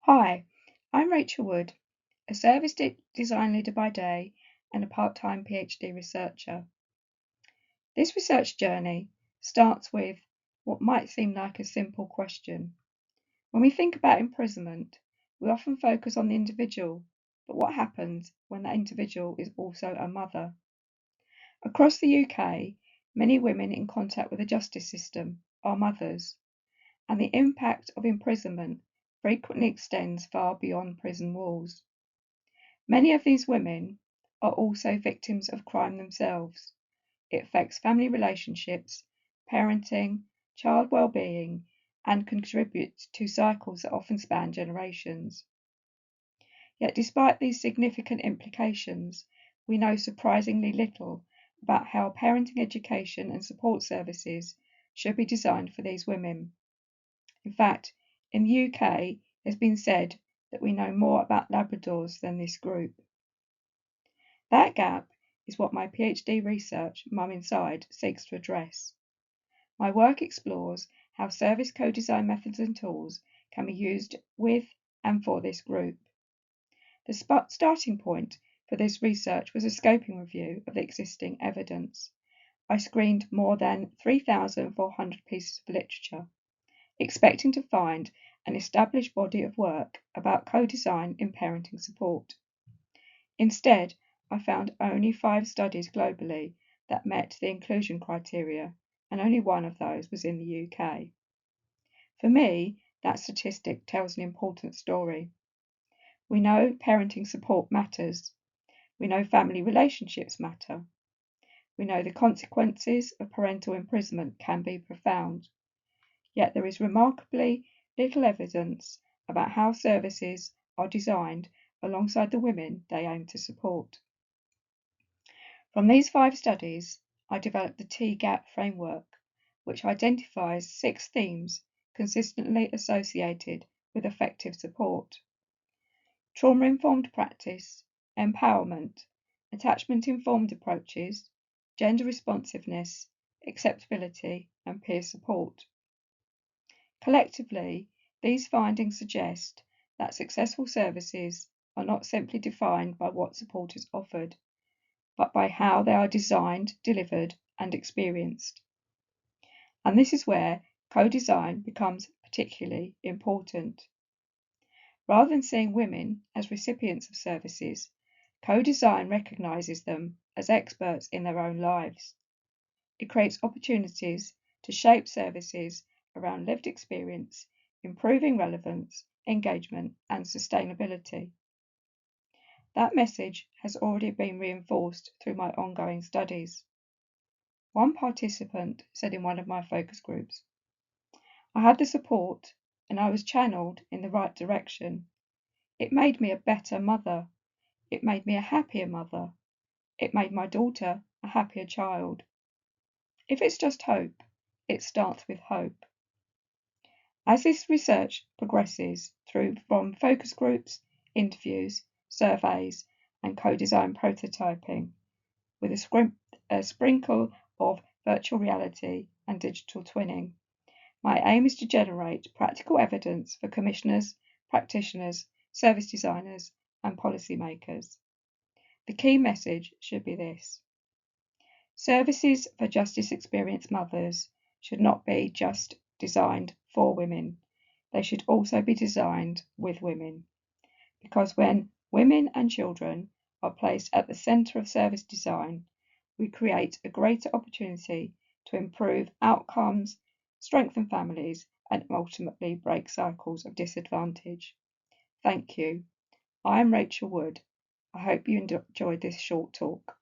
Hi, I'm Rachel Wood, a service design leader by day and a part-time PhD researcher. This research journey starts with what might seem like a simple question. When we think about imprisonment, we often focus on the individual, but what happens when that individual is also a mother? Across the UK, many women in contact with the justice system are mothers, and the impact of imprisonment frequently extends far beyond prison walls. Many of these women are also victims of crime themselves. It affects family relationships, parenting, child well-being, and contributes to cycles that often span generations. Yet despite these significant implications, we know surprisingly little about how parenting education and support services should be designed for these women. In fact, in the UK, it has been said that we know more about Labradors than this group. That gap is what my PhD research, Mum Inside, seeks to address. My work explores how service co-design methods and tools can be used with and for this group. The starting point for this research was a scoping review of the existing evidence. I screened more than 3,400 pieces of literature, expecting to find an established body of work about co-design in parenting support. Instead, I found only 5 studies globally that met the inclusion criteria, and only one of those was in the UK. For me, that statistic tells an important story. We know parenting support matters. We know family relationships matter. We know the consequences of parental imprisonment can be profound. Yet there is remarkably little evidence about how services are designed alongside the women they aim to support. From these 5 studies, I developed the T-GAP framework, which identifies 6 themes consistently associated with effective support: trauma-informed practice, empowerment, attachment-informed approaches, gender responsiveness, acceptability, and peer support. Collectively, these findings suggest that successful services are not simply defined by what support is offered, but by how they are designed, delivered, and experienced. And this is where co-design becomes particularly important. Rather than seeing women as recipients of services, co-design recognises them as experts in their own lives. It creates opportunities to shape services around lived experience, improving relevance, engagement, and sustainability. That message has already been reinforced through my ongoing studies. One participant said in one of my focus groups, "I had the support and I was channeled in the right direction. It made me a better mother. It made me a happier mother. It made my daughter a happier child." If it's just hope, it starts with hope. As this research progresses from focus groups, interviews, surveys, and co-design prototyping, with a sprinkle of virtual reality and digital twinning, my aim is to generate practical evidence for commissioners, practitioners, service designers, and policymakers. The key message should be this: services for justice experienced mothers should not be just designed for women. They should also be designed with women. Because when women and children are placed at the centre of service design, we create a greater opportunity to improve outcomes, strengthen families, and ultimately break cycles of disadvantage. Thank you. I am Rachel Wood. I hope you enjoyed this short talk.